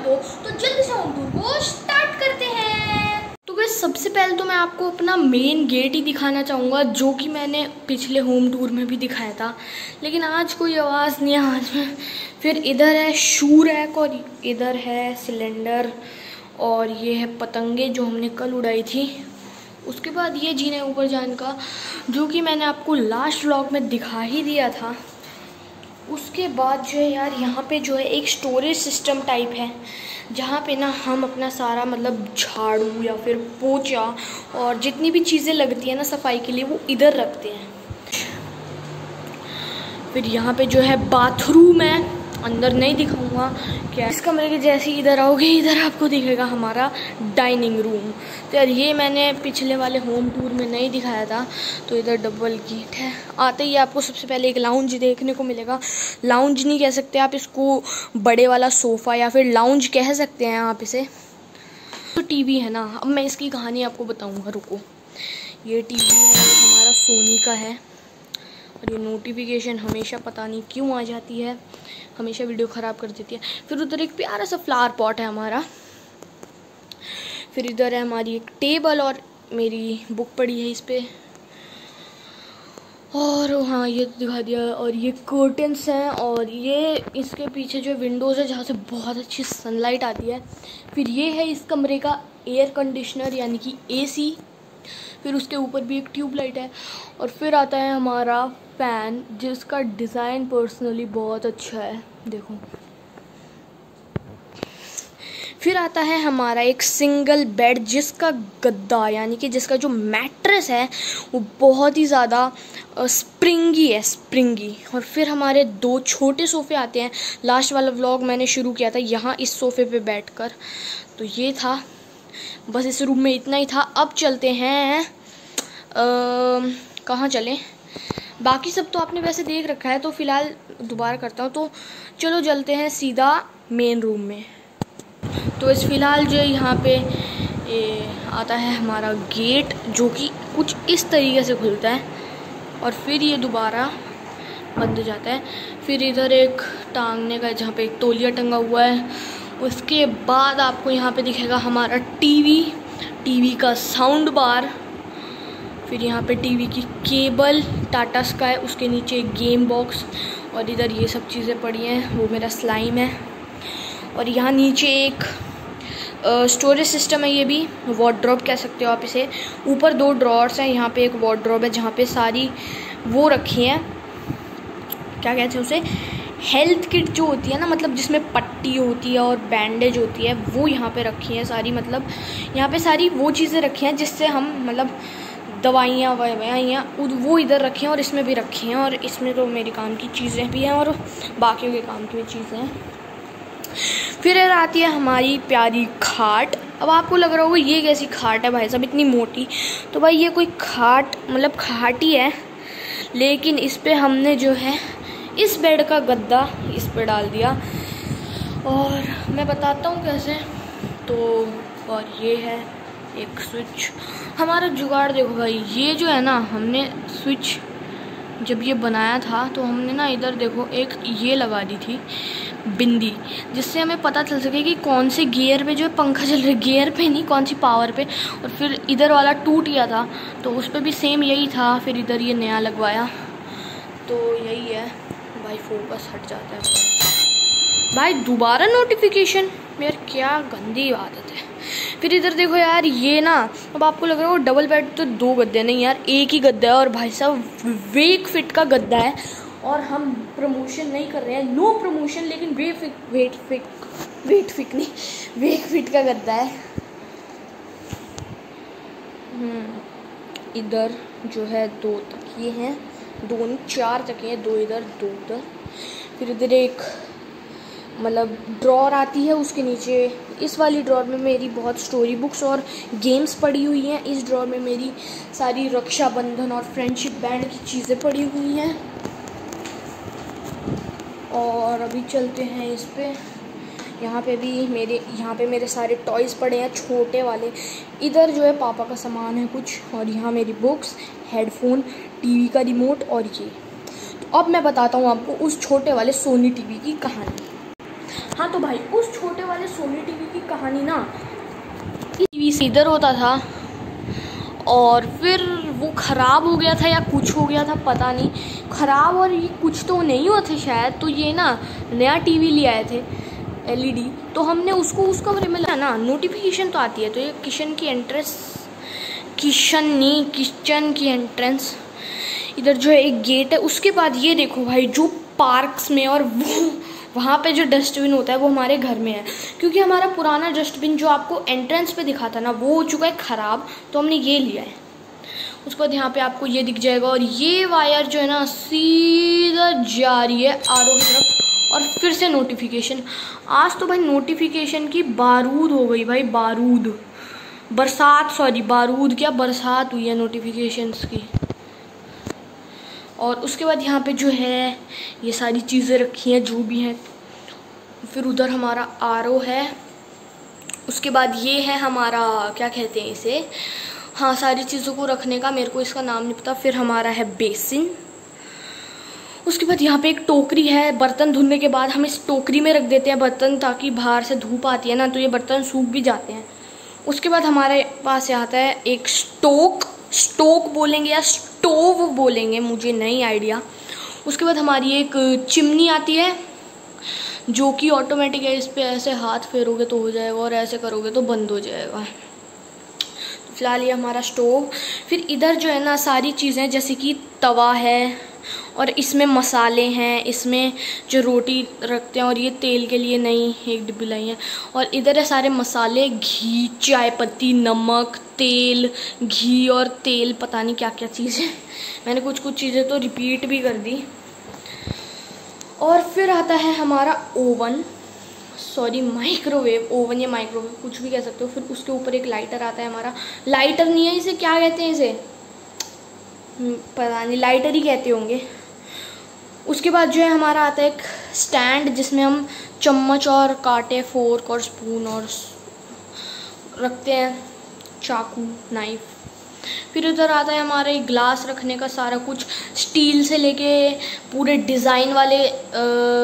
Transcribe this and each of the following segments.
दो, तो जल्दी से होम टूर को स्टार्ट करते हैं। तो बस सबसे पहले तो मैं आपको अपना मेन गेट ही दिखाना चाहूँगा, जो कि मैंने पिछले होम टूर में भी दिखाया था, लेकिन आज कोई आवाज़ नहीं है आज में। फिर इधर है शू रैक और इधर है सिलेंडर और ये है पतंगे जो हमने कल उड़ाई थी। उसके बाद ये जीना है ऊपर जाने का, जो कि मैंने आपको लास्ट व्लॉग में दिखा ही दिया था। उसके बाद जो है यार, यहाँ पे जो है एक स्टोरेज सिस्टम टाइप है, जहाँ पे ना हम अपना सारा मतलब झाड़ू या फिर पोछा और जितनी भी चीज़ें लगती हैं ना सफाई के लिए, वो इधर रखते हैं। फिर यहाँ पे जो है बाथरूम है, अंदर नहीं दिखाऊंगा क्या। इस कमरे के जैसे ही इधर आओगे, इधर आपको दिखेगा हमारा डाइनिंग रूम। तो यार ये मैंने पिछले वाले होम टूर में नहीं दिखाया था। तो इधर डबल गेट है, आते ही आपको सबसे पहले एक लाउंज देखने को मिलेगा। लाउंज नहीं कह सकते आप इसको, बड़े वाला सोफ़ा या फिर लाउंज कह सकते हैं आप इसे। तो टीवी है ना, अब मैं इसकी कहानी आपको बताऊँगा, रुको। ये टीवी है, हमारा सोनी का है और ये नोटिफिकेशन हमेशा पता नहीं क्यों आ जाती है, हमेशा वीडियो ख़राब कर देती है। फिर उधर एक प्यारा सा फ्लावर पॉट है हमारा। फिर इधर है हमारी एक टेबल और मेरी बुक पड़ी है इस पर। और हाँ ये दिखा दिया। और ये कर्टन्स हैं और ये इसके पीछे जो विंडोज़ है जहाँ से बहुत अच्छी सनलाइट आती है। फिर ये है इस कमरे का एयर कंडीशनर यानी कि AC। फिर उसके ऊपर भी एक ट्यूबलाइट है। और फिर आता है हमारा फ़ैन, जिसका डिज़ाइन पर्सनली बहुत अच्छा है, देखो। फिर आता है हमारा एक सिंगल बेड, जिसका गद्दा यानी कि जिसका जो मैट्रेस है वो बहुत ही ज़्यादा स्प्रिंगी है, स्प्रिंगी। और फिर हमारे 2 छोटे सोफ़े आते हैं। लास्ट वाला व्लॉग मैंने शुरू किया था यहाँ इस सोफ़े पे बैठकर, तो ये था। बस इस रूम में इतना ही था। अब चलते हैं कहाँ चलें, बाकी सब तो आपने वैसे देख रखा है, तो फ़िलहाल दोबारा करता हूँ। तो चलो चलते हैं सीधा मेन रूम में। तो इस फ़िलहाल जो यहाँ पे ये आता है हमारा गेट, जो कि कुछ इस तरीके से खुलता है और फिर ये दोबारा बंद हो जाता है। फिर इधर एक टांगने का, जहाँ पे एक तौलिया टंगा हुआ है। उसके बाद आपको यहाँ पे दिखेगा हमारा टीवी का साउंड बार। फिर यहाँ पे टीवी की केबल, टाटा स्काई, उसके नीचे एक गेम बॉक्स और इधर ये सब चीज़ें पड़ी हैं, वो मेरा स्लाइम है। और यहाँ नीचे एक स्टोरेज सिस्टम है, ये भी वार्डरोब कह सकते हो आप इसे। ऊपर 2 ड्रॉर्स हैं, यहाँ पे एक वार्डरोब है जहाँ पे सारी वो रखी हैं, क्या कहते हैं उसे, हेल्थ किट जो होती है ना, मतलब जिसमें पट्टी होती है और बैंडेज होती है, वो यहाँ पे रखी हैं सारी। मतलब यहाँ पे सारी वो चीज़ें रखी हैं जिससे हम मतलब दवाइयाँ ववाइयाँ वो इधर रखे हैं और इसमें भी रखी हैं। और इसमें तो मेरी काम की चीज़ें भी हैं और बाकियों के काम की भी चीज़ें हैं। फिर आती है हमारी प्यारी खाट। अब आपको लग रहा होगा ये कैसी खाट है भाई साहब, इतनी मोटी। तो भाई ये कोई खाट मतलब खाट ही है, लेकिन इस पर हमने जो है इस बेड का गद्दा इस पर डाल दिया। और मैं बताता हूँ कैसे। तो और ये है एक स्विच, हमारा जुगाड़ देखो भाई। ये जो है ना, हमने स्विच जब ये बनाया था तो हमने ना इधर देखो एक ये लगा दी थी बिंदी, जिससे हमें पता चल सके कि कौन से गियर पे जो है पंखा चल रहा है, गियर पे नहीं, कौन सी पावर पे। और फिर इधर वाला टूट गया था तो उस पर भी सेम यही था, फिर इधर ये नया लगवाया। तो यही है भाई, फोकस हट जाता है भाई, दोबारा नोटिफिकेशन, यार क्या गंदी आदत है। फिर इधर देखो यार, ये ना, अब आपको लग रहा है वो डबल बेड तो 2 गद्दे नहीं यार, एक ही गद्दा है। और भाई साहब वेक फिट का गद्दा है, और हम प्रमोशन नहीं कर रहे हैं, नो प्रमोशन, लेकिन वेक फिट का गद्दा है। इधर जो है 2 तकिए हैं, 4 तकिए हैं, 2 इधर 2 उधर। फिर इधर एक मतलब ड्रॉर आती है, उसके नीचे इस वाली ड्रॉर में मेरी बहुत स्टोरी बुक्स और गेम्स पड़ी हुई हैं। इस ड्रॉर में मेरी सारी रक्षाबंधन और फ्रेंडशिप बैंड की चीज़ें पड़ी हुई हैं। और अभी चलते हैं इस पे, यहाँ पे मेरे सारे टॉयज़ पड़े हैं छोटे वाले। इधर जो है पापा का सामान है कुछ, और यहाँ मेरी बुक्स, हेडफोन, टीवी का रिमोट और ये। तो अब मैं बताता हूँ आपको उस छोटे वाले सोनी टीवी की कहानी। हाँ तो भाई उस छोटे वाले सोनी टीवी की कहानी ना, टीवी से इधर होता था और फिर वो ख़राब हो गया था या कुछ हो गया था पता नहीं, ख़राब और ये कुछ तो नहीं हुआ था शायद, तो ये ना नया टीवी ले आए थे LED, तो हमने उसको उसका बारे में ना नोटिफिकेशन तो आती है, तो ये किचन की एंट्रेंस इधर जो है एक गेट है। उसके बाद ये देखो भाई जो पार्क्स में और वो वहाँ पे जो डस्टबिन होता है वो हमारे घर में है, क्योंकि हमारा पुराना डस्टबिन जो आपको एंट्रेंस पे दिखा था ना वो हो चुका है ख़राब, तो हमने ये लिया है। उसके बाद यहाँ पे आपको ये दिख जाएगा और ये वायर जो है ना सीधा जा रही है RO की तरफ। और फिर से नोटिफिकेशन, आज तो भाई नोटिफिकेशन की बारूद हो गई भाई, बारूद क्या बरसात हुई है नोटिफिकेशंस की। और उसके बाद यहाँ पे जो है ये सारी चीज़ें रखी हैं जो भी हैं। फिर उधर हमारा RO है। उसके बाद ये है हमारा क्या कहते हैं इसे, हाँ सारी चीज़ों को रखने का, मेरे को इसका नाम नहीं पता। फिर हमारा है बेसिन। उसके बाद यहाँ पे एक टोकरी है, बर्तन धुलने के बाद हम इस टोकरी में रख देते हैं बर्तन, ताकि बाहर से धूप आती है ना तो ये बर्तन सूख भी जाते हैं। उसके बाद हमारे पास आता है एक स्टोक बोलेंगे या स्टोव बोलेंगे, मुझे नहीं आइडिया। उसके बाद हमारी एक चिमनी आती है जो कि ऑटोमेटिक है, इस पर ऐसे हाथ फेरोगे तो हो जाएगा और ऐसे करोगे तो बंद हो जाएगा। फिलहाल ये हमारा स्टोव। फिर इधर जो है ना सारी चीज़ें, जैसे कि तवा है और इसमें मसाले हैं, इसमें जो रोटी रखते हैं, और ये तेल के लिए नहीं एक डिब्बी लाई है। और इधर है सारे मसाले, घी, चाय पत्ती, नमक, तेल, घी और तेल, पता नहीं क्या क्या चीज़ें, मैंने कुछ चीज़ें तो रिपीट भी कर दी। और फिर आता है हमारा माइक्रोवेव ओवन या माइक्रोवेव कुछ भी कह सकते हो। फिर उसके ऊपर एक लाइटर आता है हमारा, लाइटर नहीं है इसे क्या कहते हैं, इसे पता नहीं, लाइटर ही कहते होंगे। उसके बाद जो है हमारा आता है एक स्टैंड जिसमें हम चम्मच और कांटे, फोर्क और स्पून और रखते हैं, चाकू, नाइफ। फिर उधर आता है हमारा एक ग्लास रखने का सारा कुछ, स्टील से लेके पूरे डिज़ाइन वाले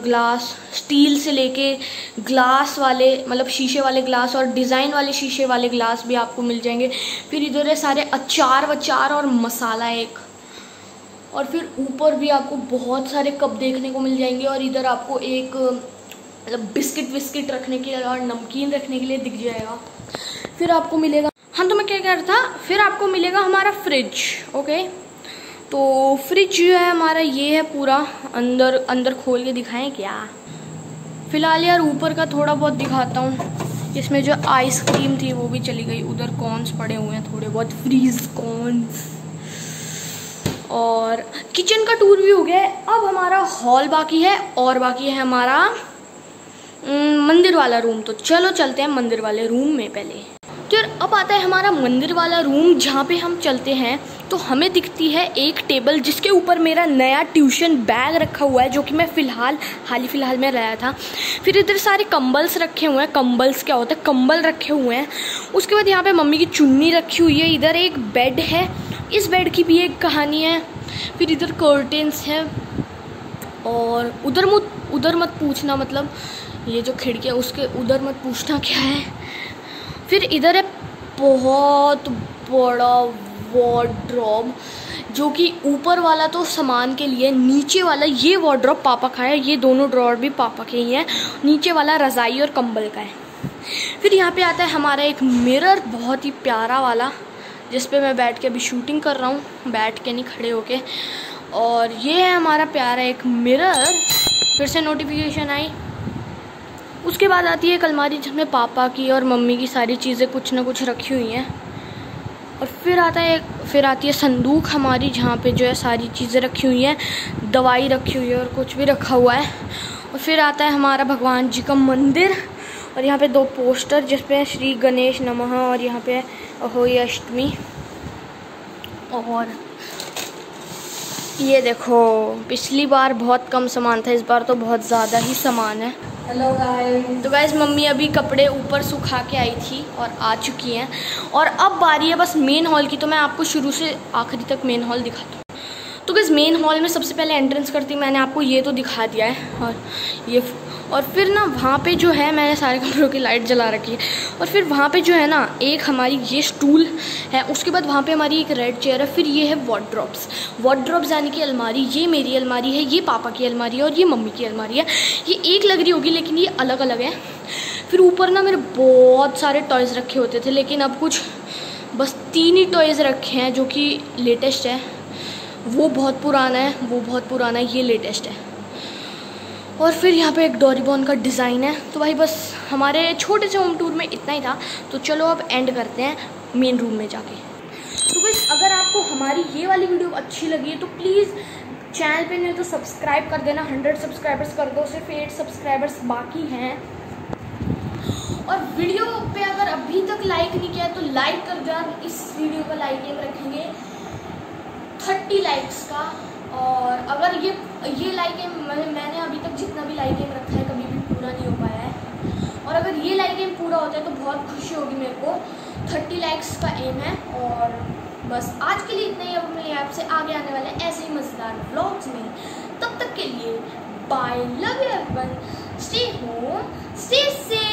ग्लास, स्टील से लेके ग्लास वाले मतलब शीशे वाले ग्लास और डिज़ाइन वाले शीशे वाले ग्लास भी आपको मिल जाएंगे। फिर इधर है सारे अचार और मसाला एक, और फिर ऊपर भी आपको बहुत सारे कप देखने को मिल जाएंगे। और इधर आपको एक मतलब बिस्किट रखने के लिए और नमकीन रखने के लिए दिख जाएगा। फिर आपको मिलेगा, हाँ तो मैं क्या कह रहा था, फिर आपको मिलेगा हमारा फ्रिज। ओके, तो फ्रिज जो है हमारा ये है पूरा, अंदर खोल के दिखाएं क्या? फिलहाल यार ऊपर का थोड़ा बहुत दिखाता हूँ। इसमें जो आइसक्रीम थी वो भी चली गई, उधर कॉर्न्स पड़े हुए हैं थोड़े बहुत, फ्रीज कॉर्न्स। और किचन का टूर भी हो गया है। अब हमारा हॉल बाकी है और बाकी है हमारा मंदिर वाला रूम। तो चलो चलते हैं मंदिर वाले रूम में पहले। तो यार अब आता है हमारा मंदिर वाला रूम, जहाँ पे हम चलते हैं तो हमें दिखती है एक टेबल जिसके ऊपर मेरा नया ट्यूशन बैग रखा हुआ है, जो कि मैं हाल ही फिलहाल में लाया था। फिर इधर सारे कंबल्स रखे हुए हैं, कंबल्स क्या होता है, कंबल रखे हुए हैं। उसके बाद यहाँ पे मम्मी की चुन्नी रखी हुई है। इधर एक बेड है, इस बेड की भी एक कहानी है। फिर इधर कर्टेन्स हैं और उधर मत पूछना, मतलब ये जो खिड़की है उसके उधर मत पूछना क्या है। फिर इधर है बहुत बड़ा वार्डरोब, जो कि ऊपर वाला तो सामान के लिए, नीचे वाला ये वार्डरोब पापा का है, ये दोनों ड्रॉर भी पापा के ही हैं, नीचे वाला रज़ाई और कंबल का है। फिर यहाँ पे आता है हमारा एक मिरर, बहुत ही प्यारा वाला, जिस पे मैं बैठ के अभी शूटिंग कर रहा हूँ, बैठ के नहीं खड़े होके। और ये है हमारा प्यारा एक मिरर। फिर से नोटिफिकेशन आई। उसके बाद आती है एक अलमारी जिसमें पापा की और मम्मी की सारी चीज़ें कुछ ना कुछ रखी हुई हैं। और फिर आती है संदूक हमारी, जहाँ पे जो है सारी चीज़ें रखी हुई हैं, दवाई रखी हुई है और कुछ भी रखा हुआ है। और फिर आता है हमारा भगवान जी का मंदिर, और यहाँ पे 2 पोस्टर जिस पे श्री गणेश नमः और यहाँ पे अहोई अष्टमी। और ये देखो, पिछली बार बहुत कम सामान था, इस बार तो बहुत ज़्यादा ही सामान है। Hello guys. तो गाइस मम्मी अभी कपड़े ऊपर सुखा के आई थी और आ चुकी हैं, और अब बारी है बस मेन हॉल की। तो मैं आपको शुरू से आखिरी तक मेन हॉल दिखाता हूँ। तो गाइस मेन हॉल में सबसे पहले एंट्रेंस करती मैंने आपको ये तो दिखा दिया है, और ये और फिर ना वहाँ पे जो है मैंने सारे कमरों की लाइट जला रखी है। और फिर वहाँ पे जो है ना एक हमारी ये स्टूल है, उसके बाद वहाँ पे हमारी एक रेड चेयर है। फिर ये है वार्डरोब्स यानी कि अलमारी। ये मेरी अलमारी है, ये पापा की अलमारी है और ये मम्मी की अलमारी है। ये एक लग रही होगी लेकिन ये अलग अलग है। फिर ऊपर ना मेरे बहुत सारे टॉयज़ रखे होते थे, लेकिन अब कुछ बस 3 ही टॉयज़ रखे हैं जो कि लेटेस्ट है। वो बहुत पुराना है, ये लेटेस्ट है। और फिर यहाँ पे एक डोरेमोन का डिज़ाइन है। तो भाई बस हमारे छोटे से होम टूर में इतना ही था। तो चलो अब एंड करते हैं मेन रूम में जाके। तो बस अगर आपको हमारी ये वाली वीडियो अच्छी लगी है तो प्लीज़ चैनल पे नहीं तो सब्सक्राइब कर देना। 100 सब्सक्राइबर्स कर दो, सिर्फ 8 सब्सक्राइबर्स बाकी हैं। और वीडियो पे अगर अभी तक लाइक नहीं किया तो लाइक कर दो। इस वीडियो का लाइक एम रखेंगे 30 लाइक्स का। और अगर ये लाइक एम मैंने अभी तक जितना भी लाइक एम रखा है कभी भी पूरा नहीं हो पाया है। और अगर ये लाइक एम पूरा होता है तो बहुत खुशी होगी मेरे को। 30 लाइक्स का एम है। और बस आज के लिए इतना ही। अब मैं आपसे आगे आने वाले ऐसे ही मज़ेदार व्लॉग्स में। तब तक के लिए bye, love you everyone, stay home, stay safe.